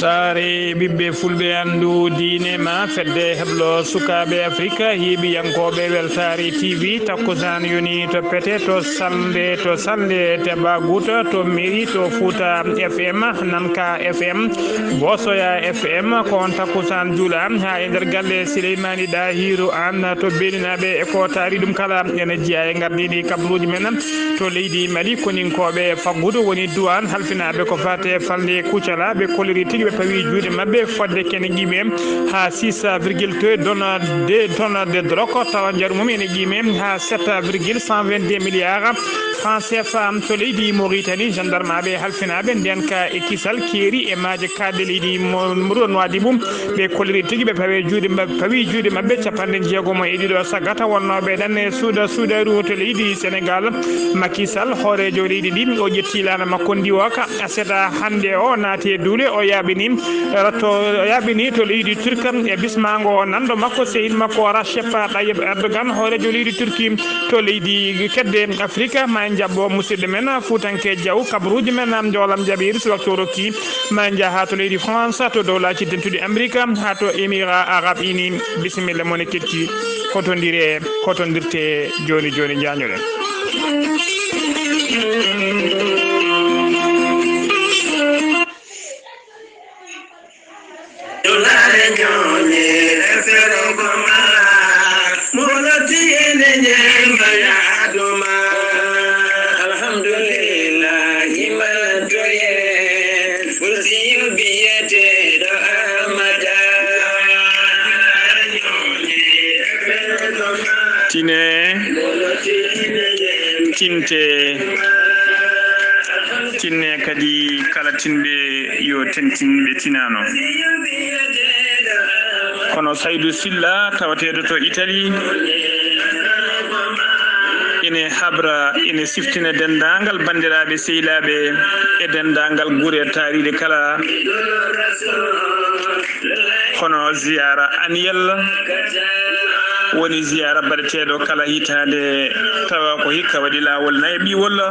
weltare bibbe fulbe andu diine ma fedde heblo sukabe afrika hibi yankobe weltare tv takkusan yoni to pete to sande te baguta to miri to futa fm nanka fm bosoya fm kon takkusan jula ha e der galle Souleymani Dahiru an to belinabe e ko taari dum kala ene jiya e gardidi kabluji men to leydi mali koninkobe faggudu woni duwan halfinabe ko fate falde kucala be koliri tigi be pawi juude mabbe fodde ken gime ha 6,2 tonnes de drogue taw jarmum ene gime ha 7,122 milliards francs CFA to leydi Mauritanie gendarme be halfinabe denka e kisal keri e maaje kadde leydi muron wadi bum be koliri tigi be pawi juude mabbe capande jeegomo e dido sagata wonnobe danne suudaru to leydi Sénégal Macky Sall horejo leydi di o jetti lana makko ndiwaka aseta hande o naati dule o yabini to leydi Turki e bismango nando makko sehil makko Recep Tayyip Erdogan horejo leydi Turki to leydi kedde Afrika ma jabbo musidde men futanke jaw kabruji men am jolam jabir so waktoroki ma jaha to leydi France to dowlaci tentude Amerika ha to Émirats Arabes Unis bismillah moni ketti kotondirte joni jañolen tinne kadi kala tinbe yo tentinbe tinano kono Saydou Silla tawatedo to Italie ine habra ine siftina dendangal bandirabe sehilabe e dendangal gure taaride kala kono ziyara annuel woni ziyara baɗeteɗo kala hitande tawa ko hikka waɗi lawol nayɓi walla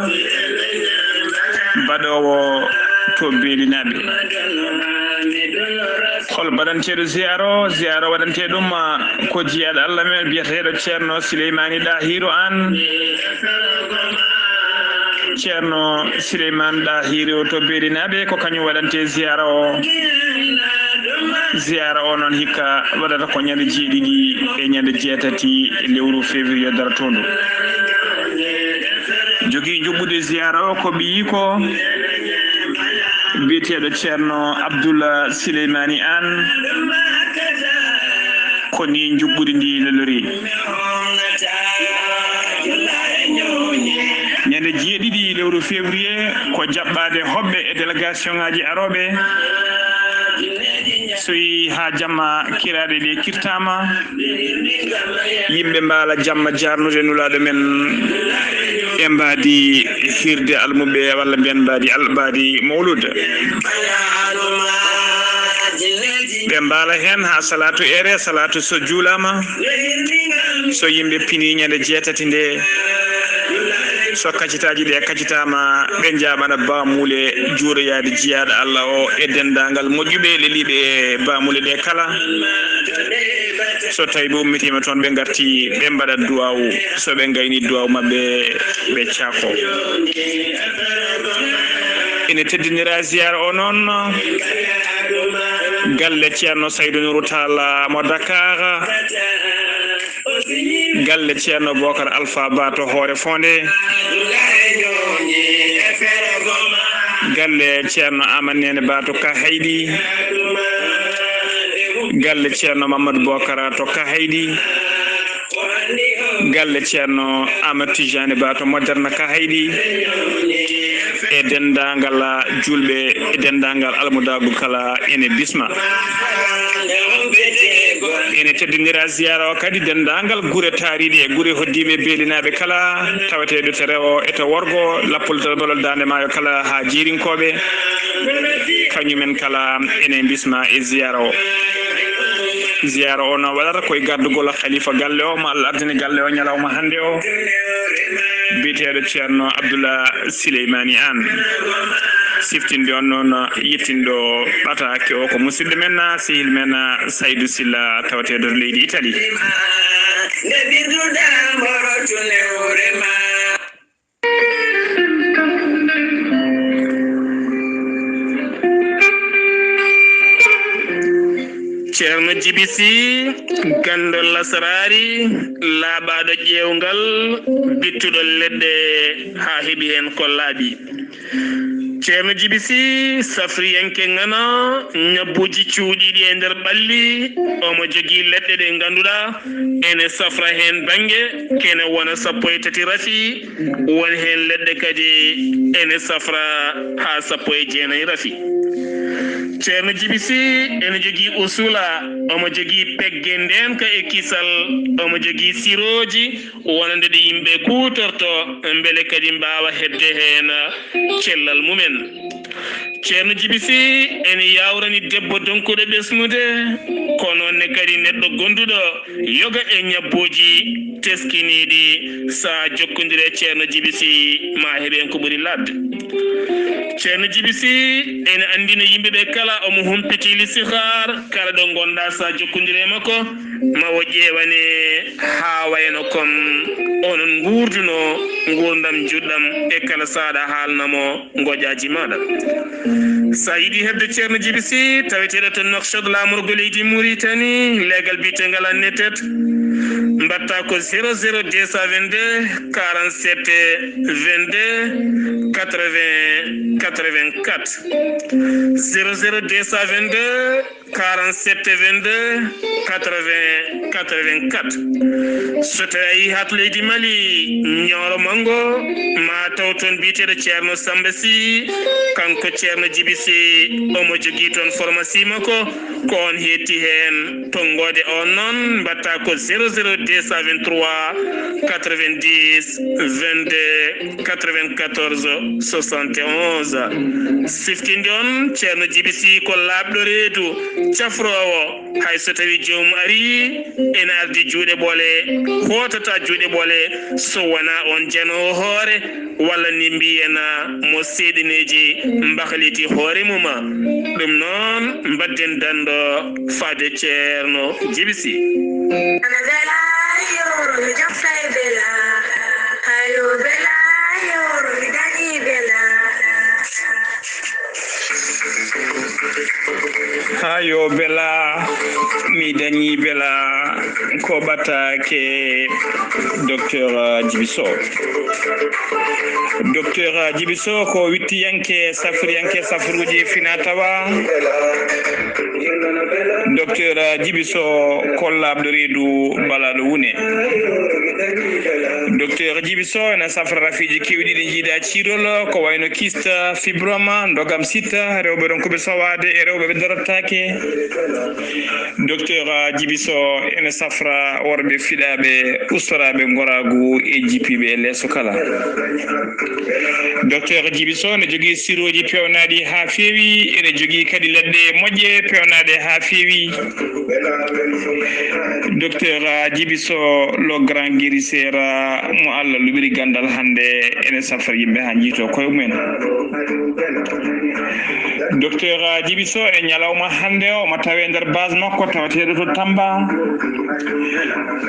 baɗowo to beelinaɓe hol baɗanteɗo ziyara waɗanteɗum ko jiyaɗo Allah men biyateɗo ceerno Souleymani Dahiru an ceerno Souleymani Dahiru to beelinaɓe ko kañum waɗante ziyara o noon hikka waɗata ko ñande jeeɗiɗi e ñande jeetati lewru février daratondu jogui juɓɓude ziyara o ko ɓiyi ko biyeteɗo ceerno Abdoula Souleymani an ko ni juɓɓudi ndi lelori ñande jeeɗiɗi lewru février ko jaɓɓade hoɓɓe e délégation ngaji aroɓe so yi ha jamma kiraɗe ɗe kirtama yimɓe mbaala jamma jarnude nulaɗo men e mbadi hirde almuɓe walla mbiyen mbadi mawlude ɓe mbaala hen ha salatu ere salatu so juulama so yimɓe pini ñande jeetati nde so kaccitaji ɗe kaccitama ɓe jaɓana bamule juuroyade jiyaɗo Allah o e dendagal moƴƴuɓe leliɓe e bamule ɗe kala so tawi ɓe ummitima toon ɓe garti ɓe mbaɗat duwawu so ɓe gayni duwawu mabɓe ɓe caako ene teddinira ziyara o noon galle ceerno Saydou Nourou Tall mo Dakar galle ceerno Bocar Alpha Ba to Hoore Fonde galle ceerno Amanene Ba to Kahaydi galle ceerno Mamadou Bocara to Kahaydi galle ceerno Amadou Tijani Ba to Moderna Kahaydi e dendangal julɓe e dendangal almudagu kala ene bisma ene teddinira ziyara o kadi dendangal gure taariɗe e gure hoddiɓe beelinaɓe kala tawateɗo to rewo e to worgo lappol dolol dande maayo kala ha jeerinkoɓe kañumen kala ene bisma e ziyara o ziyara o no waɗata koye gardugol khalifa galle o ma Allah ardini galle o ñalawma hande o biyeteɗo ceerno Abdoula Souleymani an siftinde on noon yettindo ɓatake o ko musidɗo men sehil men Saydou Silla tawate nder leydi Italie. Ceerno Djiby Sy gandol lasarari laaɓaɗo ƴewgal bittuɗo leɗɗe ha heeɓi hen ko laaɓi. Ceerno Djiby Sy safriyanke ngana ñabbuji cuuɗiɗi e nder ɓalli omo jogui leɗɗe ɗe ganduɗa ene safra hen banggue kene wona 13 rafi won hen leɗɗe kadi ene safra ha 19 rafi. Ceerno Djiby Sy ene jogui usula omo jogui pegge ndenka e kisal omo jogui siroji wonande ɗe yimɓe kutorto beele kadi mbawa hedde hen cellal mumen. Ceerno Djiby Sy ene yawrani debbo donkuɗo ɓesnude kono ne kadi neɗɗo gonduɗo yoga e ñabboji teskiniɗi sa jokkodire Ceerno Djiby Sy ma heeɓen ko ɓuuri ladde. Ceerno Djiby Sy ene andina yimɓeɓe kala omo humpiti listihar kala ɗo gonɗa sa jokkodire makko mawo ƴewane ha wayno comme onon gurduno gurdam juɗɗam e kala saɗa haalnamo goƴaji maɗa. Sa yiɗi hebde Ceerno Djiby Sy taweteɗo to Nouakchott lamorgo leydi Mauritanie legal bitegal annetet mbatta ko 00 222 47 22 80 84 00 222 47 22 80 84. So tawi hat leydi Mali ñooro mango ma taw toon biteɗo Ceerno Samba Sy kanko Ceerno Djiby Sy omo jogui toon pharmacie makko ko on hetti hen tonggode on noon mbatta ko 00 223 90 22 94 71 siftinde on Ceerno Djiby Sy ko labɗo reedu cafrowo hay so tawi joomum ari ene ardi juuɗe ɓoole hotata juuɗe ɓoole so wona on janowo hoore walla ni mbiyena mo seeɗineji mbahliti hoore muma ɗum noon mbadden dando fade Ceerno Djiby Sy. ha yo bela mi dañi bela ko battake docteur Djiby Sow. Docteur Djiby Sow ko wittiyanke safriyanke safruji fina tawa. Docteur Djiby Sow kollaɓɗo reedu balaɗo wune. Docteur Djiby Sow ene safra rafiji kewɗi ɗi jiiɗa cirol ko wayno kista fibroma ndogam sitta rewɓe ɗon koɓe sowade e rewɓe ɓe dorottake. Docteur Djiby Sow ene safra worɓe fiɗaɓe ustoraɓe goragu e jipiɓe leeso kala. Docteur Djiby Sow ne jogui siroji pewnaɗi ha feewi ene jogui kadi leɗɗe moƴƴe pewnaɗe ha feewi. Docteur Djiby Sow lo grand guérisseur mo Allah luɓiri gandal hande ene safra yimɓe ha jiito koye mumen. Docteur Djiby Sow e ñalawma hande o mo tawe nder base makko tawateɗo to Tamba.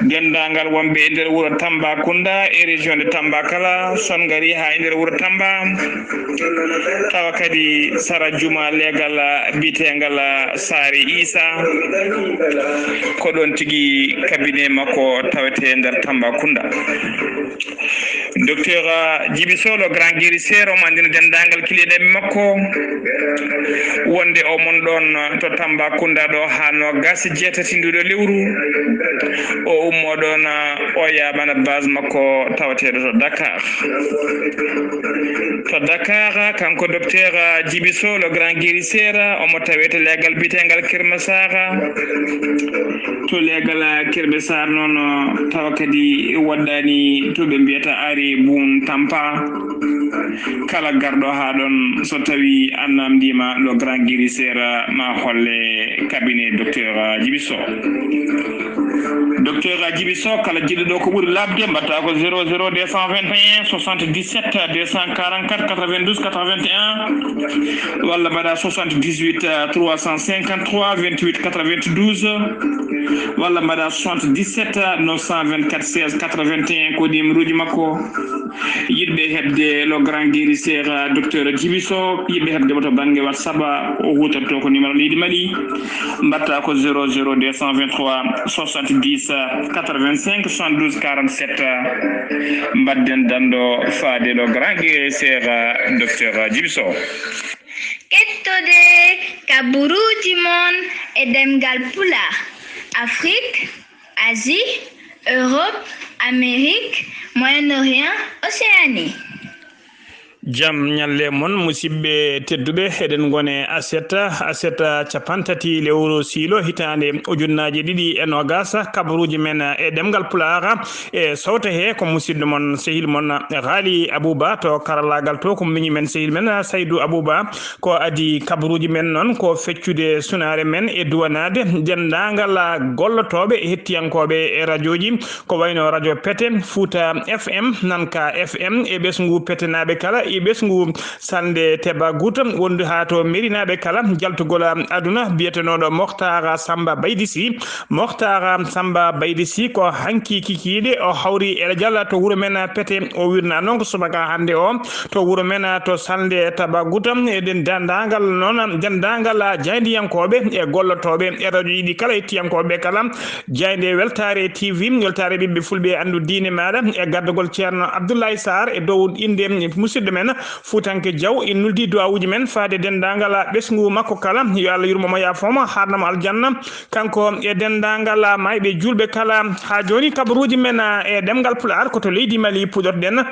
Dendagal wonɓe e nder wuuro Tambacounda e région de Tambakala son gari ha e nder wuuro Tamba tawa kadi sara juma legal bitegal Sari Issa ko ɗon tigui cabinet makko tawete nder Tambacounda. Docteur Djiby Sow lo grand guérisseur o mandina dendagal kiliɗeɓe makko wonde o mon ɗon to Tambacounda ɗo ha no gasi jeetati nduɗo lewru o ummo ɗon o yaɓana base makko tawateɗo to Dakar. To Dakar kanko docteur Djiby Sow lo grand guérisseur omo tawete legal bitegal Kermesara. To legal Kermesara noon tawa kadi waɗɗani to ɓe mbiyata ari bun tampa kala garɗo ha ɗon so tawi annamdima lo grand guérisseur ma holle cabinet docteur Djiby Sow. docteur Djiby Sow kala jiɗɗo ɗo ko ɓuri labde mbatta ko 00 221 77 244 92 81 walla mbaɗa 78 353 28 92 walla mbaɗa 77 924 16 81 ko numéroji makko. Yiɗɓe hebde le grand guérisseur docteur Djiby Sow yiɗɓe hebde to banggue WhatsApp o hutanto ko numéro leydi Mali mbatta ko 00 223 70 85 72 47 mbadden dando faade le grand guérisseur docteur Djiby Sow. Kettode kaburuji mon e demgal pula Afrique, Asie, Europe, Amérique, Moyen-Orient, Océanie. Jam nyalle mon musibbe tedduɓe eɗen gone aseta capantati lewru silo hitande ujunnaji ɗiɗi e nogasa kabaruji men e ɗemgal pulara e sawta he ko musidɗo mon sehil mon Ghali Abouba to karallagal to ko miñi men sehil men Saydou Abouba ko adi kabaruji men non ko feccude sunare men e duwanade dendagal gollotoɓe e hettiyankoɓe e radioji ko wayno radio Pete Fouta FM Nanka FM e ɓesgu petenaɓe kala e ɓesgu sande teba gouta wondu ha to merinaɓe kala jaltugol aduna biyetenoɗo Mokhtar Samba Baydisi ko hanki kikiɗe o hawri e jalla to wuuro men Pete o wirna noon ko subaka hande o to wuuro men to sande taba gouta eɗen dendagal noon dendagal jaydiyankoɓe e gollotoɓe e radio ɗi kala hettiyankoɓe kala jayde weltare TV weltare ɓiɓɓe fulɓe andu diine maɗa e gardugol ceerno Abdoulaye Sarr e dow inde musidɗo men Fuutanke Diaw e nuldi duwawuji men faade dendagal ɓesgu makko kala yo Allah yurmomo yaafoma harnamo aljanna kanko e dendagal mayɓe julɓe kala ha joni kabaruji men e ɗemgal Pulaar koto leydi Mali puɗorɗen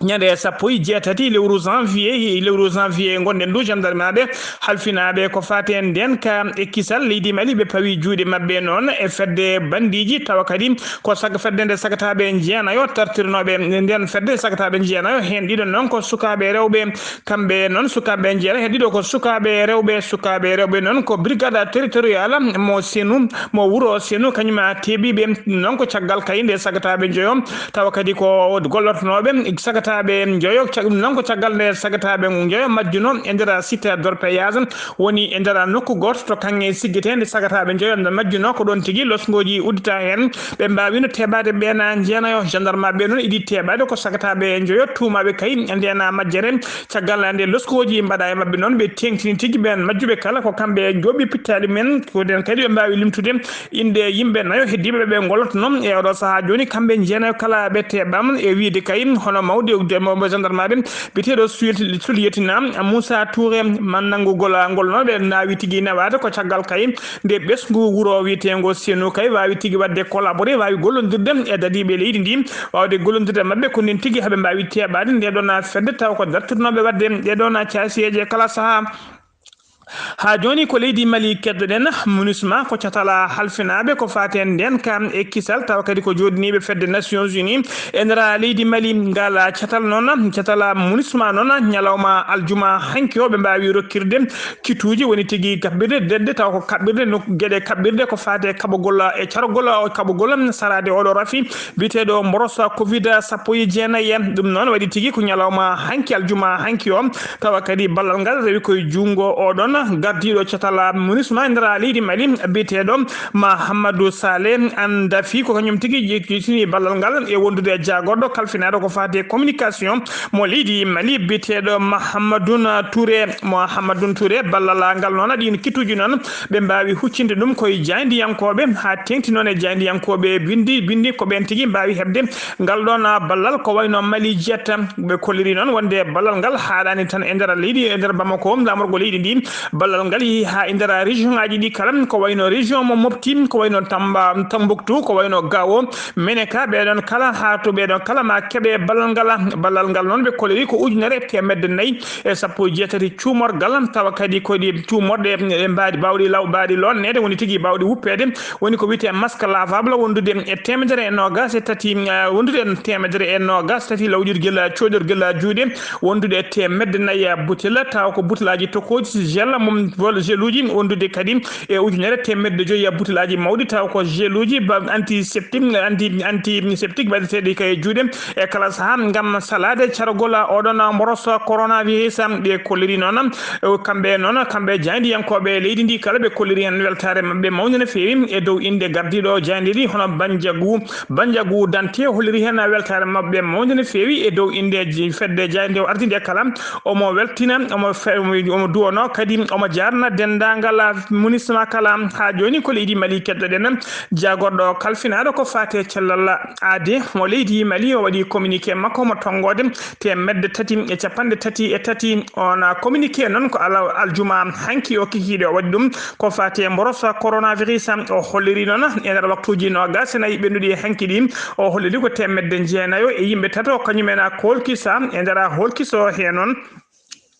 ñande 17 lewru janvier gonɗen du gendarmeɓe halfinaɓe ko fate nden ka e kisal leydi Mali ɓe pawi juuɗe mabɓe noon e fedde bandiji tawa kadi ko saga fedde nde sagataɓe jeenayo tartirnoɓe nden fedde sagataɓe jeenayo hen ɗiɗon noon ko sukaɓe rewɓe kamɓe noon sukaɓe jeena hen ɗiɗo ko sukaɓe rewɓe noon ko brigade territorial mo Senu mo wuro Senu kañuma teeɓiɓe noon ko caggal kayinde sagataɓe joyo tawa kadi ko gollotonoɓe sagataɓe joyo non ko caggal nde sagataɓe joyo majjuno e nder site d'orpaillage woni e nder nokku goto to kanŋe siggitede sagataɓe joyo nde majjuno ko ɗon tigui losgoji uddita hen ɓe mbawino teɓade ɓena jeenayo gendarme ɓe noon iɗi teɓade ko sagataɓe joyo tumaɓe kay ndena majjere caggal nde losgoji mbaɗa e mabɓe noon ɓe tengtini tigui ɓen majjuɓe kala ko kamɓe jooɓi pittaɗi men koden kadi ɓe mbawi limtude inde yimɓe nayo heddiɓe ɓe golloto noon e oɗo saaha joni kamɓe jeenayo kala ɓe teɓam e wiide kay hono mawde mo gendarme biteɗo sulyetina Moussa Touré mannangugol ngol noon ɓe nawi tigui nawade ko caggal kay nde ɓesgu wuro wiyetego Senu kay wawi tigui wadde collaboré wawi gollodirde e dadiɓe leydi ndi wawde gollodirde mabɓe ko nden tigui haaɓe mbawi teɓade nde ɗon fedde taw ko dartirnoɓe wadde ɗe ɗon caasieje kala saaha ha joni ko leydi Mali keddoɗen MONUSMA ko catala halfinaɓe ko fate nden kam e kisal tawa kadi ko joɗiniɓe fedde Nations Unies e nder leydi Mali ngal catal noon catala MONUSMA noon ñalawma aljuma hanki o ɓe mbawi rokkirde kituji woni tigui kaɓɓirde dedde taw ko kaɓɓirde no gueɗe kaɓɓirde ko fate kaɓogol e carogol kaɓogol sarade oɗo rafi biteɗo mborosa Covid 19 ɗum noon waɗi tigui ko ñalawma hanki aljuma hanki o tawa kadi ballal ngal rewi koye jungo oɗon gardiɗo catala MONUSMA e nder leydi Mali biteɗo Mahamadou Saleh Andafi ko kañum tigui jettini ballal ngal e wondude e jagorɗo kalfinaɗo ko fate communication mo leydi Mali biteɗo Mouhamadoun Touré ballal ngal noon ɗin kittuji noon ɓe mbawi huccinde ɗum koye jaydiyankoɓe ha tengti noon e jaydiyankoɓe bindi ko ɓen tigui mbawi hebde ngal ɗon ballal ko wayno Mali Jet ɓe kolliri noon wonde ballal ngal haɗani tan e nder leydi e nder Bamako lamorgo leydi ndi ballal ngal yi ha e nder région ngaji ɗi kala ko wayno région mo Mopti ko wayno Tambouctou ko wayno Gao Menaka ɓeɗon kala ha to ɓeɗon kala ma keeɓe ballal ngal noon ɓe kolliri ko ujunere temedde nayyi e sappo e jeetati cuumorgal tawa kadi koɗi cuumorɗe e mbawɗi lonnede woni tigui bawɗi wuppede woni ko wiyete masque lavable wondude e temedere e nogas e tati wondude e temedere e nogas tati lawƴirguel coɗirguel juuɗe wondude e temedde nayyi butel tawa ko butelaji tokkoji gel kala mum vol geluji wondude kadi e ujunere temedde joyi butilaji mawdi taw ko geluji antiseptique badete kay juude e kala saha ngam salade cargola odon moroso coronavirus be kolliri non kambe jandi yankobe leydi ndi kala be kolliri en weltare mabbe mawni fewi e dow inde gardido jandi hono banjagu dante holiri hen weltare mabbe mawni fewi e dow inde fedde jandi ardinde kala omo weltina omo duwono kadi omo jarna dendangal munisma kala ha joni ko leydi Mali keddoden jagordo kalfinado ko fate cellal ade mo leydi Mali o wadi communiqué makko mo tongode temedde tati e capande tati e tati on communiqué non ko aljuma hanki o kikiide o wadi dum ko fate mborosa coronavirus o holliri non e nder waktuji no gasena yibendudi hanki di o holliri ko temedde jeenayo e yimbe tato kanyumena kolkisa e nder holkiso henon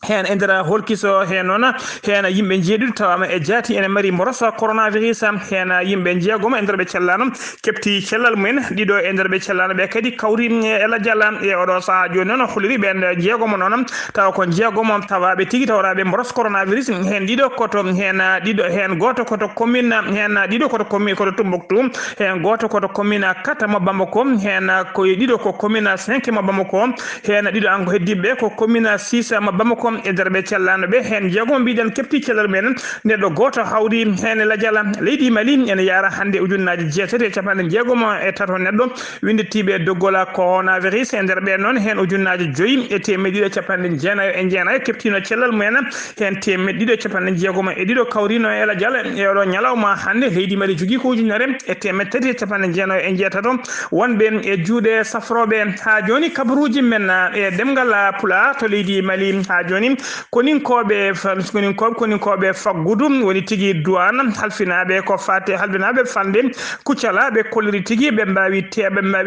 hen endera holkiso henona hen yimbe jeedu tawama e jati ene mari morosa coronavirus hen yimbe jeegom enderbe cellano kepti cellal men dido enderbe cellano be kadi kawri ela jalla e odo sa joni non huliri ben jeegom non taw ko jeegom tawabe tigi tawrabe moros coronavirus hen dido koto hen goto koto commune hen dido koto commune koto Tumbuktu hen goto koto commune 4 mo Bamako hen ko dido ko commune 5 mo Bamako hen dido ango heddibe ko commune 6 mo Bamako e derbe cellano be hen jeegom biiden kepti cellal men neddo goto hawri hen la jala leydi Mali en yara hande ujunnaji jeetete capande jeegom e tato neddo winditibe doggola coronavirus e derbe non hen ujunnaji joyi e temedide capande jeenayo e jeenayo keptino cellal men hen temedide capande jeegom e dido kawrino e la jala e do nyalawma hande leydi Mali jogi ko ujunnare e temedde capande jeenayo e jeetato wonbe e juude safrobe ha joni kabruji men e demgal pula to leydi Mali ha joni koninkobe faggudum woni tigi douane halfinabe ko fate halbinabe fande kucalabe kolliri tigi be mbawi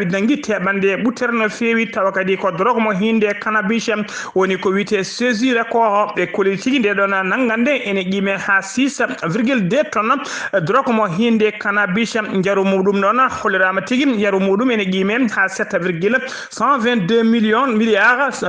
dangi tebande buterno fewi tawakadi ko drogue mo hinde cannabis woni ko wite saisir ko be kolliri tigi de dona nangande ene gime ha 6,2 tonnes drogue mo hinde cannabis jaru mudum non holirama tigi jaru mudum ene gime ha 7,122 milliards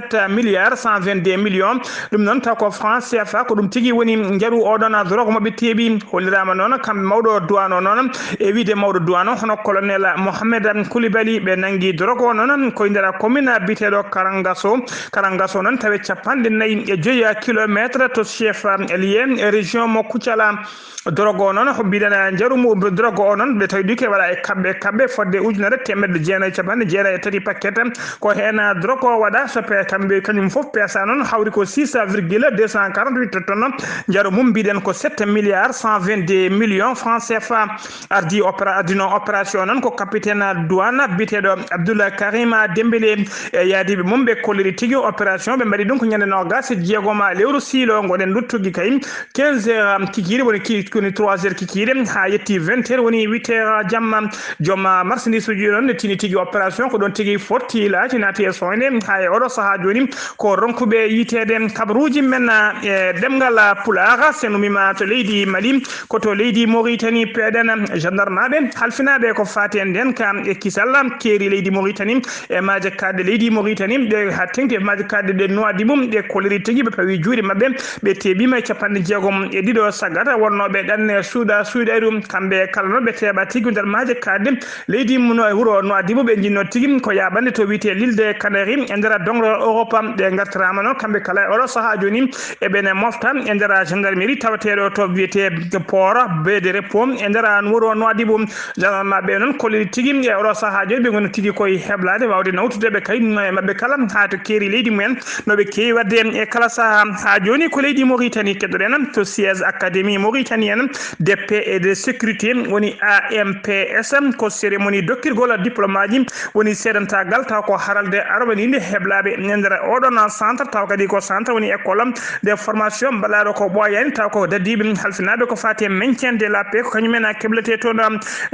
7,122 millions dum non ta ko France CFA ko dum tigi woni jaru odona drogue mo be tebi holirama non kam mawdo douano non e wiide mawdo douano hono colonel Mohamed Koulibaly be nangi drogue non ko ndera commune bitedo Karangaso non tawe capande nayi e joya kilometre to chef lien région mo Kucala drogue non ho bidana jaru mo drogue non be tawi duke wala e kambe fodde ujunare temedde jeena capande jeena e tati paquet ko hena drogue wada so pe kambe kanyum fof pesa non hawri ko 6,248 tonnes jaru mum biden ko 7,122 millions francs CFA ardi opération non ko capitaine douane bitedo Abdoulaye Karima Dembélé yaadi be mum be kolliri tigi opération be mari donc nyande no gas jeegoma lewru silo ngoden luttugi kay 15h kikiri woni koni 3h kikiri ha yetti 20h woni 8h jamma joma marchandise uji non tini tigi opération ko don tigi forti la tinati e soine ha e odo saha joni ko ronkube yitede kabruji men e demgal pulaga senumima to leydi Mali ko to leydi Mauritanie peden gendarme halfinabe ko faten den kam e kisalla keri leydi Mauritanie e maje kadde leydi Mauritanie de hattenge maje kadde de noadi mum de koliri tigi be pawi juuri mabbe be tebima capande jeegom e dido sagata wonnobe dan suudairum kambe kala be teba tigi der maje kadde leydi muno wuro noadi mum be jinno tigi ko yabande to wite l'île Canaries e ndera dongro Europe de ngartrama non kambe kala oro saha joni e bene mofta e ndera gendarmerie tawatedo to wiete port bedere pom e ndera wuro noadi mum janama be non koliri tigi e oro saha joni be gon tigi koy heblade wawde nawtude be kay mabbe kala ha to keri leydi men no be kewi wadde e kala saha ha joni ko leydi Mauritanie keddoren to siège académie mauritanienne de paix et de sécurité woni AMPS ko cérémonie dokkirgol diplomatie woni sedantagal taw ko haralde arbaninde heblabe nendere odon centre taw kadi ko centre woni école de formation balado ko boyani taw ko dadibe halfinabe ko fati maintien de la paix ko kanyumena keblete to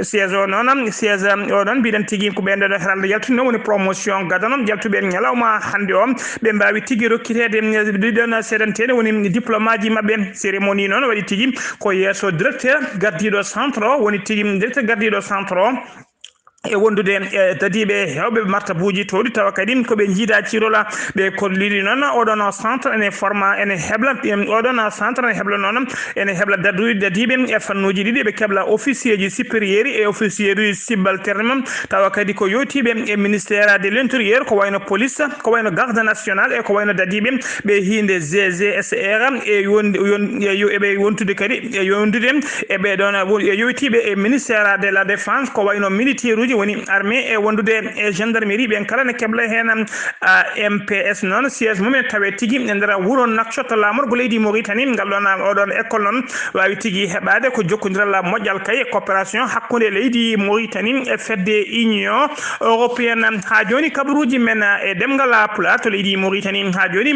siège non siège odon bidan tigi ko bende do haralde yaltuno woni promotion gadanon jaltube nyalawma hande o be mbawi tigi rokkitede didon sedantene woni diplomatie mabbe cérémonie non wadi tigi ko yeso directeur gardido centre woni tigi directeur gardido centre e wondude dadiɓe hewɓe martabuji towɗi tawa kadi koɓe jiida cirola ɓe kolliri noon oɗon centre ene forma ene hebla oɗon centre ene hebla noon ene hebla dadiɓe e fannuji ɗiɗi ɓe keɓla officier ji supérieur et officier uji subalterne tawa kadi ko yewtiɓe e ministére de l' intérieur ko wayno police ko wayno garde national e ko wayno dadiɓe ɓe hinde GGSR eɓe wontude kadi e yondude e ɓeɗon yewtiɓe e ministére de la défense ko wayno militaire uji woni armée e wondude e gendarmerie ɓen kala ne kebla hen MPS noon siège mumen tawe tigui e nder wuuro Nouakchott lamorgo leydi Mauritanie ngal ɗon oɗon école noon wawi tigui heɓade ko jokkodiral moƴƴal kay coopération hakkude leydi Mauritanie e fedde union européenne ha joni kabaruji men e demgal pulaar to leydi Mauritanie ha joni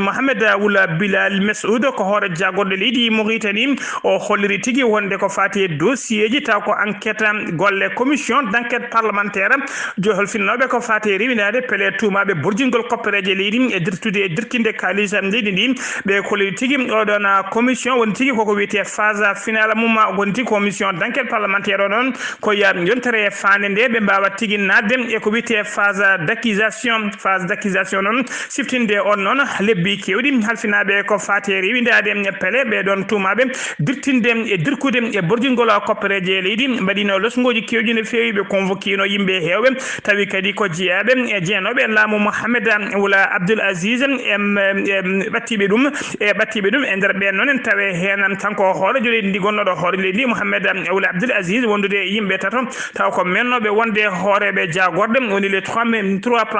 Mohamed Wula Bilal Messoud ko hoore jagorɗo leydi Mauritanie o holliri tigui wonde ko fati dossier ji taw ko enquête golle commission d' enquête parlementaire joholfinnoɓe ko fati riwinade pele tumaɓe borjingol koppereje leydi e dirtinde kalis leydi ndi ɓe kolliri tigui oɗon commission woni tigui koko wiyete phase finale mum woni tigui commission d' enquête parlementaire o noon ko yontere fande nde ɓe mbawa tigui nadde e ko wiyete phase d' accusation noon siftinde on noon lebbi kewɗi halfinaɓe ko fati riwindade pele ɓe ɗon tumaɓe dirtinde e dirkude e borjingol koppereje leydi mbaɗino losgoji kewji no fewi ɓe convoquino yimɓe hewɓe tawi kadi ko jeeyaɓe e jeenoɓe laamu Mohamed Wula Abdoul Aziz ɓattiɓe ɗum e nder ɓen noon en tawe hen kanko hoorejo leydi ndi gonnoɗo hoore leydi Mohamed Wula Abdoul Aziz wondude yimɓe tato taw ko mennoɓe wonde hooreɓe jagorde woni les trois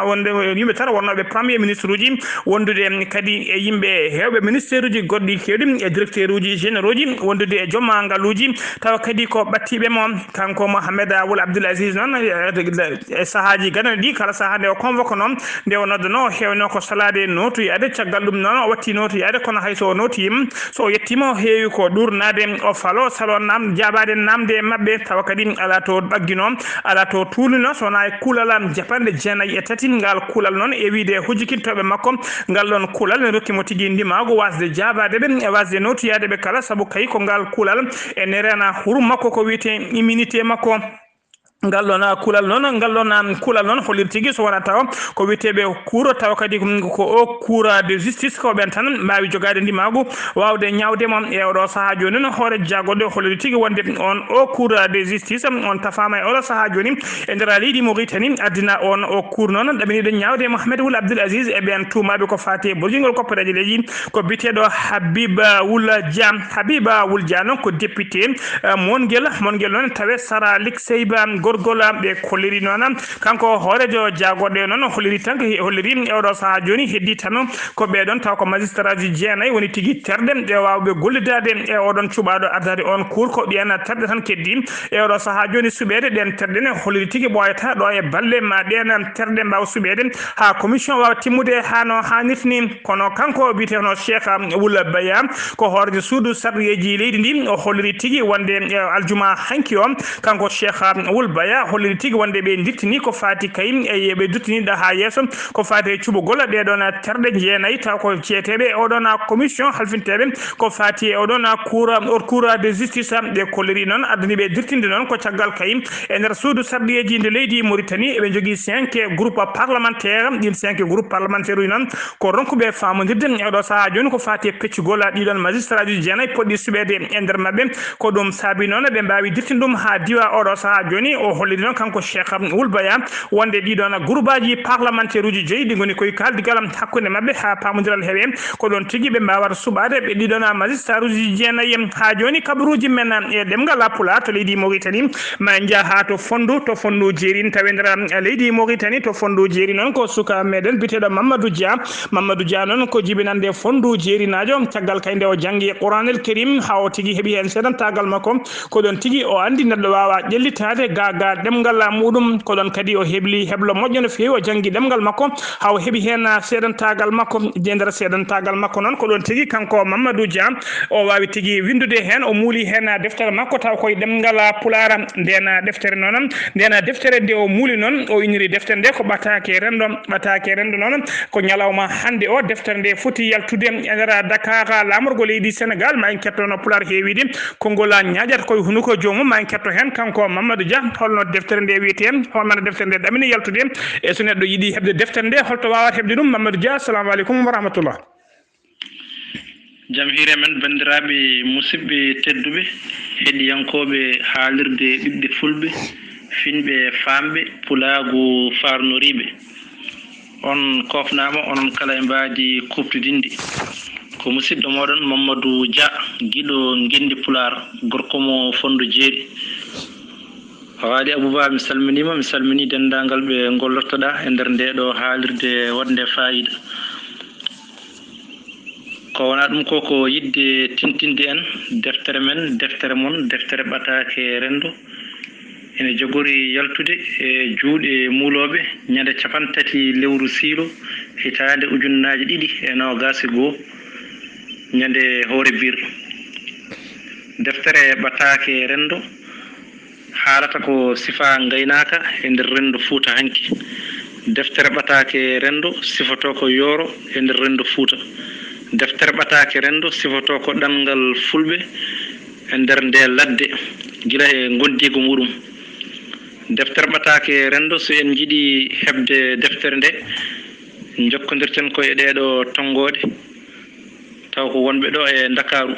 wonde yimɓe tato wonnoɓe premier ministre uji wondude kadi e yimɓe hewɓe ministére uji goɗɗi kewɗi e directeur uji généraux ji wondude e jomma ngaluji tawa kadi ko ɓattiɓe mo kanko Mohamed Wula Abdoul Aziz noon e sahaji ganane ɗi kala saaha nde o convoque noon nde o noddono o hewno ko salade notoyade caggal ɗum noon o watti notoyade kono hayso o notiyima so o yettima o heewi ko ɗurnade o falo salo jabade namde mabɓe tawa kadi ala to ɓaggino ala to tulino sowona e kuulal japanɗe jeenayyi e tati ngal kuulal noon e wiide hojjikiltoɓe makko ngal ɗon kuulal ne rokkimo tigui ndimago wasde jabade ɓe e wasde notoyade ɓe kala saabu kayi ko ngal kuulal e nerena huuru makko ko wiyete immunité makko ngal ɗon kuulal noon holliri tigui so wona taw ko witeɓe cour taw kadi ko o cour de justice ko ɓen tan mbawi jogade ndimagu wawde ñawdemo e oɗo saaha joni noon hoore jagorɗo holliri tigui wonde on o cour de justice on tafama e oɗo saaha joni e nder leydi Mauritanie addina on o cour noon ɗaɓiniɗo ñawde Mohamed Wula Abdoul Aziz e ɓen tumaɓe ko fati e borjingol koppereje leydi ko biteɗo Habiba Wul Dia noon ko député mongel noon tawe Sara Lik Seyba gorgola ɓe kolliri noon kanko hoorejo jagorɗe noon holliri tan ko holliri e oɗo saaha joni heddi tan ko ɓeɗon taw ko magistrat ji jeenayyi woni tigui terɗe ɗe wawɓe gollidade e oɗon cuɓaɗo ardade on cour ko ɗiyen terɗe tan keddi e oɗo saaha joni suɓede ɗen terɗe ne holliri tigui ɓoyata ɗo e balle ma ɗen terɗe mbawa suɓede ha commission wawa timmude ha no hannirtini kono kanko biyeteno Cheikh Wula Baya ko hoorejo suudu sarɗiyeji leydi ndi o holliri tigui wonde aljuma hanki o kanko Cheikh Wula Baya holliri tigui wonde ɓe dittini ko fati kayim e ɓe duttiniɗa ha yesso ko fati e cuɓugol ɗeɗon terɗe jeenayyi taw ko ceeteɓe oɗon commission halfinteɓe ko fati e oɗon cour de justice ɓe kolliri noon addani ɓe dirtinde noon ko caggal kayim e nder suudu sarɗiyeji nde leydi Mauritanie eɓe jogui 5 groupe parlementaire ɗin 5 groupe parlementaire uji noon ko ronkuɓe famodirde e oɗo saaha joni ko fati e peccugol ɗiɗon magistrat uji jeenayyi poɗɗi suɓede e nder mabɓe ko ɗum saabi noon ɓe mbawi dirtinde ɗum ha diwa oɗo saaha joni o holliri noon kanko Cheikh Wula Baya wonde ɗiɗon groupe aji parlementaire uji joyyi ɗi goni koye kaldigal hakkude mabɓe ha pamodiral heewe ko ɗon tigui ɓe mbawata suɓade ɓe ɗiɗon magistrat uji jeenayyi ha joni kabaruji men e ɗemgal pulaar to leydi Mauritanie ma jaaha to fondu jeeri tawe nder leydi Mauritanie to fondu jeeri noon ko suka meɗen biteɗo Mamadou Dia noon ko jibinande fondu jeerinajo caggal kayde o janggi Qouranel Karim ha o tigui heeɓi hen seeɗantagal makko ko ɗon tigui o andi neɗɗo wawa ƴellitade ga taga demgal muɗum ko ɗon kadi o hebli heblo moƴƴo no fewi o jangi demgal makko ha o heeɓi hen seedantagal makko e nder seedantagal makko noon ko ɗon tigui kanko Mamadou Dia o wawi tigui windude hen o muuli hen deftere makko taw koye demgal pulara nden deftere noon nden deftere nde o muuli noon o iniri deftere nde ko ɓatake rendo noon ko ñalawma hande o deftere nde foti yaltude e nder Dakar lamorgo leydi Sénégal ma en kettono pular heewide konngol ñaƴata koye hunuko jomum ma en ketto hen kanko Mamadou Dia holno deftere nde wiyete holno deftere nde ɗamini yaltude e so neɗɗo yiiɗi hebde deftere nde holto wawata hebde ɗum Mamadou Dia assalamu aleykum wa rahmatullah. Jam hiire men bandiraɓe musidɓe tedduɓe heɗiyankoɓe haalirde ɓiɓɓe fulɓe finɓe famɓe pulaagu farnoriɓe on kofnama onon kala e mbaadi kuftudinde ko musidɗo moɗon Mamadou Dia guiɗo Guendi Pular gorko mo Fondo Jeeri Waali Abouba mi salmini dendagal ɓe gollottoɗa e nder ndeɗo haalirde wonde fayida ko wona ɗum ko yidde tintinde en deftere men deftere mon deftere ɓatake rendo ene jogori yaltude e juuɗe muuloɓe ñande 30 lewru siilo hitande ujunnaje 2021 ñande hoore bir deftere ɓatake rendo haalata ko sifa gaynaka e nder rendo Fuuta hanki deftere ɓatake rendo sifoto ko yooro e nder rendo Fuuta deftere ɓatake rendo sifoto ko ɗanngal fulɓe e nder nde ladde gila e gondigo muɗum deftere ɓatake rendo so en jiiɗi hebde deftere nde jokkodirten koye ɗeɗo tonggode taw ko wonɓe ɗo e Dakaru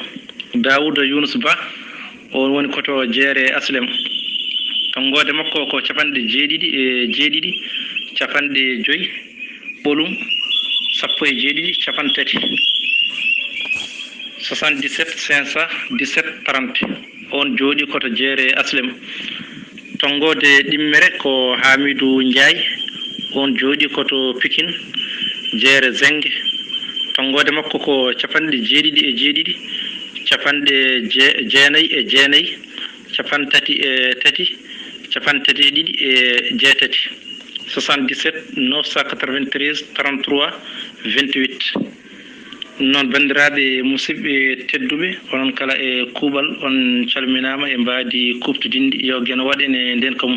Daouda Younus Ba on woni koto jeere Aslem tonggode makko ko 77 capanɗe 5 ɓolum 17 capantati 77 517 30 on jooɗi koto jeere Aslem tonggode ɗimmere ko Hamidou Ndiaye on jooɗi koto Pikine jeere Zengue tonggode makko ko 77 capanɗe 9 capantati e tati capantati ɗiɗi e jeetati 77 993 33 28 noon bandiraɓe musidɓe tedduɓe onon kala e kuuɓal on calminama e mbaadi kuftudinde yo gen waɗene nden kam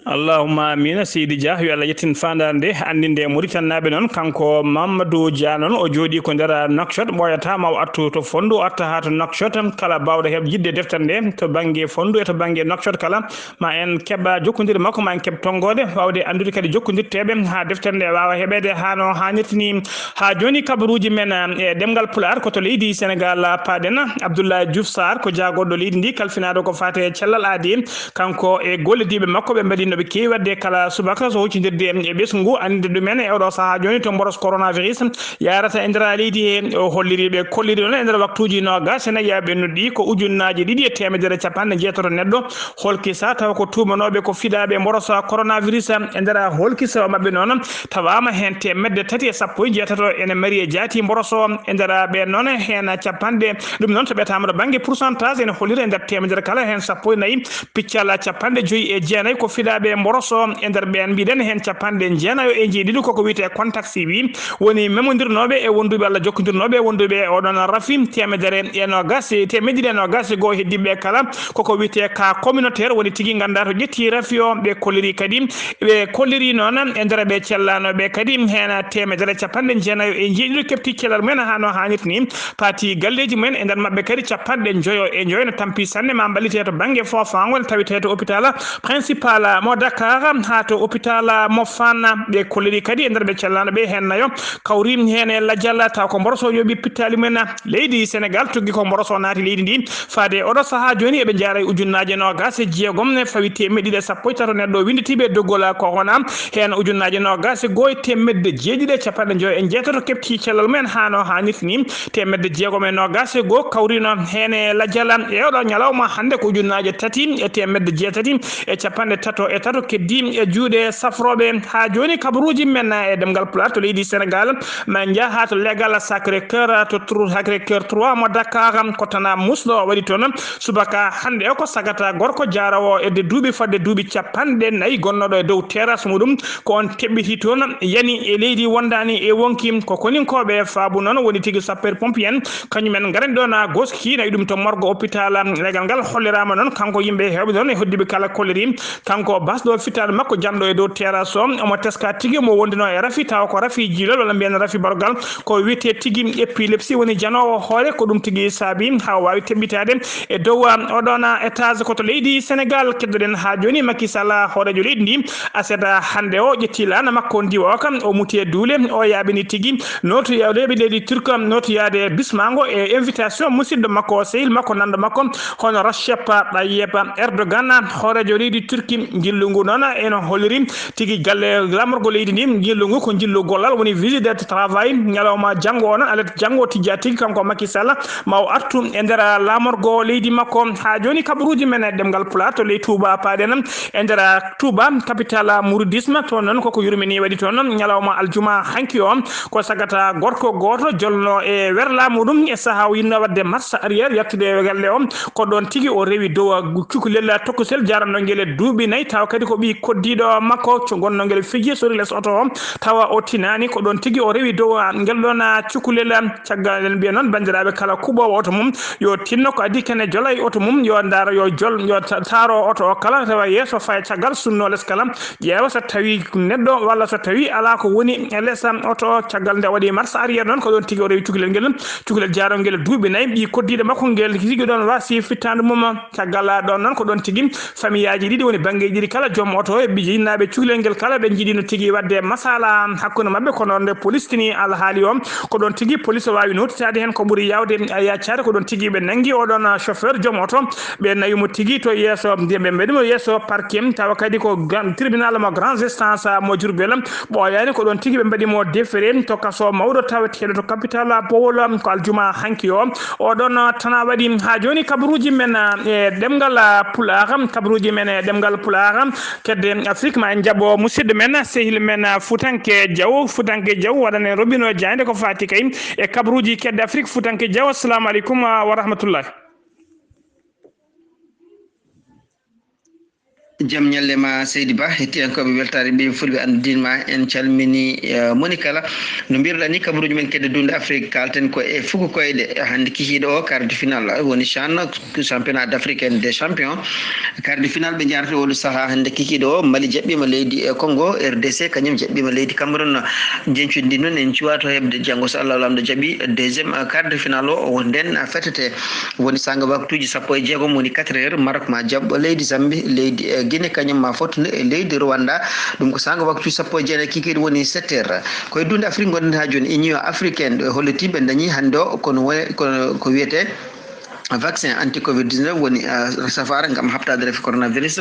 Allahumma amina Seydi Dia yo Allah yettin fandande andinde Mauritanaɓe noon kanko Mamadou Dia noon o jooɗi ko nder Nouakchott ɓoyata ma o artu to Fondu o arta ha to Nouakchott kala bawɗo heɓ yidde deftere nde to banggue Fondu e to banggue Nouakchott kala ma en keɓa jokkodire makko ma en keɓ tonggode wawde andude kadi jokkodirteɓe ha deftere nde wawa heɓede hano hannirtini ha joni kabaruji men e ɗemgal Pular koto leydi Sénégal paɗen Abdoulaye Diouf Sarr ko jagoɗo leydi ndi kalfinaɗo ko fate cellal aadi kanko e gollediɓe makko ɓe mbaɗino ɓe kewi wadde kala subaka so huccidirde e ɓesgu ande ɗumen e oɗo saaha joni to mboros coronavirus yarata e nder leydi o holliriɓe kolliri noon e nder waktuji nogas ene yaaɓe nodɗi ko ujunnaji 2,960 neɗɗo holkisa taw ko tumanoɓe ko fiɗaɓe mboros coronavirus e nder holkisa mabɓe noon tawama hen 316 ene mari e jaati mboros e nder ɓe noon hen capanɗe ɗum noon to ɓetama ɗo banggue pourcentage ene hollira e nder temedere kala hen 14 piccal 59 ko fiɗaɓe mboroso e nder ɓen mbiɗen hen 90 e jeeɗiɗi koko wiyete contact civi woni memodirnoɓe e wonduɓe Allah jokkodirnoɓe wonduɓe oɗon rafi temedere e nogas temedɗiɗi e nogas e goho heddiɓe kala koko wiyete ka communautaire woni tigui ganda to ƴetti rafi o ɓe kolliri kadi ɓe kolliri noon e nder ɓe cellanoɓe kadi hen temedere 90 e jeeɗiɗi kefti cellal mumen hano hannirta ni paati galleji mumen e nder mabɓe kadi 50 no tampi sanne ma ballite to banggue fofangol tawite to hôpital principal mo Dakar ha to hôpital mo Fann ɓe kolliri kadi e nder ɓe cellanoɓe hen nayo kawri hen e ladial taw ko mboroso yooɓi pittali mumen leydi Sénégal tugui ko mboroso naati leydi ndi faade oɗo saaha joni eɓe jaara e ujunnaje nogas e jeegom ne fawi temedɗiɗi e sappo e tato neɗɗo winditiɓe doggol corona hen ujunnaje nogas e goho e temedde jeeɗiɗi e capanɗe joyi e jeetato kefti cellal mumen hano hannirta ni temedde jeegom e nogas e goho kawrino hen e ladial e oɗo ñalawma hande ko ujunnaje 3 e temedde jeetati e capanɗe tato e tato keddi e juuɗe safroɓe ha joni kabaruji men e demgal pulaar to leydi Sénégal ma jaaha to legal Sacré-Cœur to Sacré-Cœur 3 mo Dakar ko tana musɗo waɗi toon subaka hande ko sagata gorko jarawo e de duuɓi fadde duuɓi capanɗe nayyi gonnoɗo e dow terrasse muɗum ko on teɓɓiti toon yani e leydi wondani e wonki ko koninkoɓe faabu noon woni tigui sapeur pompier en kañumen garani ɗon a goski nayi ɗum to morgue hôpital legal ngal hollirama noon kanko yimɓe hewɓe noon e hoddiɓe kala kolleri kanko basɗo fittade makko jamɗo e dow terrasse o omo teska tigui mo wondino e rafi taw ko rafi jilol walla mbiyen rafi barogal ko wiyete tigui épilepsie woni janowo hoore ko ɗum tigui saabi ha wawi teɓɓitade e dow oɗon étage koto leydi Sénégal keddoɗen ha joni Macky Sall hoorejo leydi ndi aseda hande o ƴetti lana makko ndiwa o kam o muti e duule o yaɓini tigui noto yawdeɓe leydi turque noto yaade bismago e invitation musidɗo makko sehil makko nanɗo makko hono Recep Tayyip Erdogan hoorejo leydi turki jillugu noon eno holliri tigui galle lamorgo leydi ndi jillugu ko jillu gollal woni visite de travail ñalawma janggo o noon alet janggo tijja tigui kanko Macky Sall ma o artu e nder lamorgo leydi makko ha joni kabaruji men e ɗemgal pulaar to ley Touba paɗen e nder Touba capital mouridisme toon noon koko yurmini waɗi toon ñalawma aljuma hanki o ko sagata gorko goto jolno e werla muɗum e saaha o yinno wadde marche arrière yattude galle o ko ɗon tigui o rewi dow cukalel tokosel jaranno guel duuɓi nayyi taw kadi ko ɓi koddiɗo makko gonno guel fiji sori less oto o tawa o tinani ko ɗon tigui o rewi dow guel ɗon cukalel caggal en mbiya noon bandiraɓe kala kuɓowo oto mum yo tinno ko adi kene jola e oto mum yo daaro yo taaro oto o kala tawa yesso faya caggal sunno less kala ƴeewa so tawi neɗɗo walla so tawi ala ko woni e less oto o caggal nde waɗi marche arrière noon ko ɗon tigui o rewi cukalel jaro guel duuɓi nayyi ɓi koddiɗo makko guel tigui ɗon wasi fittade mum caggal ɗon noon ko ɗon tigui famille aji ɗiɗi woni banggueji ɗiɗi kala joom oto e ɓi yinnaɓe cukalel guel kala ɓe jiiɗino tigui wadde masala hakkude mabɓe kono nde police tini alhaali o ko ɗon tigui police wawi notitade hen ko ɓuuri yawde yaccade ko ɗon tigui ɓe nangui oɗon chauffeur joom oto ɓe nayimo tigui to yesso ɓe mbeɗimo yesso parquet tawa kadi ko tribunal mo grand instance mo Diourbel ɓoyani ko ɗon tigui ɓe mbaɗimo déféré to kaso mawɗo taweteɗo to capital Bowol ko aljuma hanki o oɗon tana waɗi ha joni kabaruji men e ɗemgal pulaar kabaruji men e ɗemgal pulaar kedde Afrique ma en jaɓo musidɗo men sehil men Foutanke Diaw waɗane Robino Diande ko fati kay e kabaruji kedde Afrique Foutanke Diaw assalamu aleykum wa rahmatullah. jam ñalle ma Seydi Ba hettiyankoɓe weltare ɓe fulɓe andinma en calmini moni kala no mbiruɗa ni kabaruji men kedde dunde Afrique kalten ko e fuko koyɗe hande kikiɗo o quart de finale woni CHAN championnat d'Afrique des champions quart de finale ɓe jarata oɗo saaha hande kikiɗo o Mali jaɓɓima leydi Congo RDC kañum jaɓɓima leydi Cameroun jencudi noon en cuwato hebde janggo so Allah lamɗo jaaɓi deuxiéme quart de finale o nden fetete woni sanga waktuji 16 woni 4 heures Maroc ma jaɓɓo leydi Zambie leydi Guinée kañum ma fottude e leydi Rwanda ɗum ko sanga waktu 19 kikiɗe woni 7 heures koye dunde Afrique gonɗen ha joni union africaine ɗo hollitiɓe dañi hande o kono ko wiyete vaccin anti covid 19 woni safara ngam habtade refi coronavirus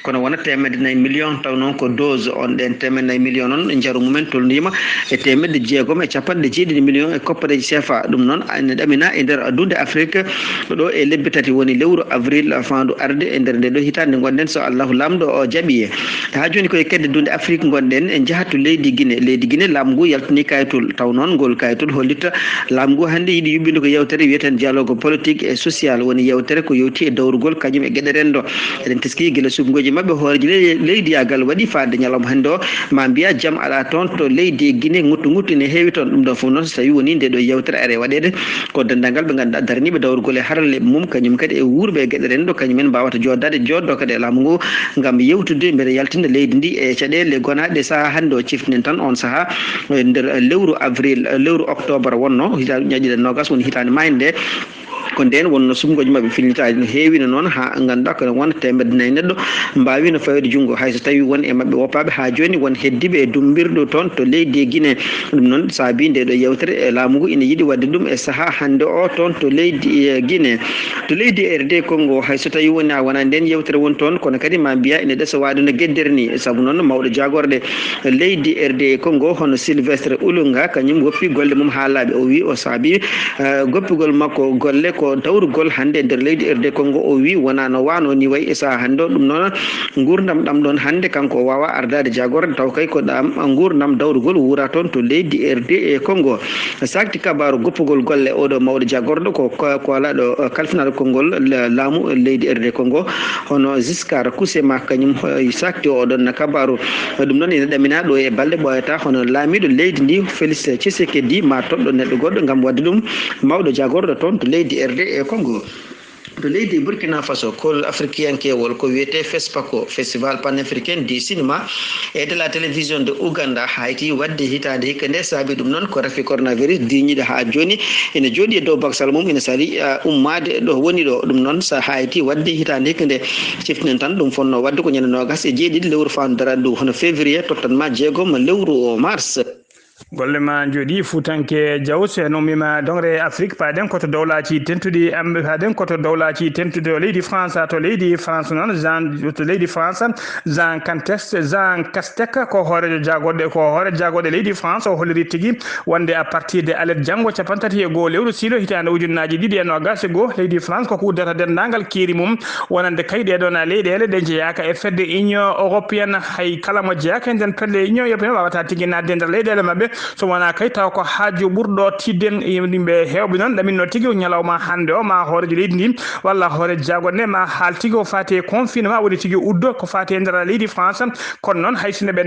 kono wona 4 million taw noon ko dose on ɗen 4 million noon jaru mumen tolnima e 650 million e koppadeji CFA ɗum noon ene ɗamina e nder dunde Afrique ɗo e lebbi tati woni lewru avril fandu arde e nder nde ɗo hitande gonɗen so Allahu lamɗo o jaaɓi ha joni koye kedde dunde Afrique gonɗen en jahatto leydi Guinée laamu ngu yaltini kayitol taw noon ngol kayitol hollitta laamu ngu hande yiiɗi yuɓɓinde ko yewtere wiyeten dialogue politique et social woni yewtere ko yewti e dawrugol kañum e gueɗe rendo eɗen teski guila suɓgoji mabɓe hooreji leydi yagal waɗi fadde ñalawma hande o ma mbiya jaam ala toon to leydi Guinée nguttu ne heewi toon ɗum ɗon foof noon so tawi woni nde ɗo yewtere are waɗede ko dendagal ɓe ganduɗa daraniɓe dawrugol e harale mum kañum kadi e wuurɓe e gueɗe rendo kañumen mbawata joddo kadi e laamu ngu gam yewtude mbeɗa yaltina leydi ndi e caɗele gonaɗe saaha hande o ciftinen tan on saaha e nder lewru octobre wonno hitande ñaƴƴiɗe nogas woni hitande mayde ko nden wonno sumgoji mabɓe filnitaji no heewino noon ha ganduɗa ko wona 4 neɗɗo mbawino fawde junggo hayso tawi won e mabɓe woppaɓe ha joni won heddiɓe e dumbirɗo toon to leydi Guinée ɗum noon saabi nde ɗo yewtere e laamu ngu ina yiiɗi wadde ɗum e saaha hande o toon to leydi Guinée to leydi RD Congo hayso tawi woni a wona nden yewtere won toon kono kadi ma mbiya ine ɗeesa wade no gueddere ni saabu noon mawɗo jagorɗe leydi RD Congo hono Sylvestre Ulunga kañum woppi golle mum ha laaɓi o wi o saabi goppugol makko golle ko ko dawrugol hande nder leydi RD Congo o wi wona no wano ni way esa hande ɗum noon gurdam ɗam ɗon hande kanko wawa ardade jagorde taw kay ko ɗam gurdam dawrugol wura toon to leydi RD Congo sakti kabaru goppugol golle oɗo mawɗo jagorɗo ko walaɗo kalfinaɗo konngol laamu leydi RD Congo hono Giscard Kusema kañum sakti oɗon kabaru ɗum noon ene ɗamina ɗo e balɗe ɓoyata hono laamiɗo leydi ndi Félix Tshisekedi ma toɗɗo neɗɗo goɗɗo ngam wadde ɗum mawɗo jagorɗo toon to leydi RD Congo. to leydi Burkina Faso kol africankewol ko wiyete FESPACO festival panafricain du cinéma et de la télévision de Uganda hayti wadde hitande hikka nde saabi ɗum noon ko rafi coronavirus diñiɗo ha joni ene jooɗi e dow baksal mum ene sali ummade ɗo woni ɗo ɗum noon sa hayti wadde hitande hikka nde ciftinen tan ɗum fonno wadde ko ñande nogas e jeeɗiɗi lewru fandu darandu hono février tottanma jeegom lewru mars. golle ma jooɗi fuutanke jawse no mima dongre Afrique paɗen koto dowlaci tentuɗi paɗen koto dowlaci tentude o leydi France to leydi France noon to leydi France Jean Castex ko hoorejo jagoɗe leydi France o holliri tigui wonde à partir de alet janggo 31 lewru silo hitande ujunnaji ɗiɗi e nogas e goho leydi France koko uddata dendagal keeri mum wonande kay ɗeɗon leyɗele ɗe jeeyaka e fedde Union européenne hay kala mo jeeyaka e nden pelle Union européenne wawata tigui nadde nder leyɗele mabɓe so wona kay taw ko haaju ɓurɗo tidden yimɓe hewɓe noon ɗaminno tigui ñalawma hande o ma hoorejo leydi ndi walla hoore jagoɗe nde ma haal tigui o fati confinement woni tigui uddo ko fati e nder leydi France kono noon haysine ɓe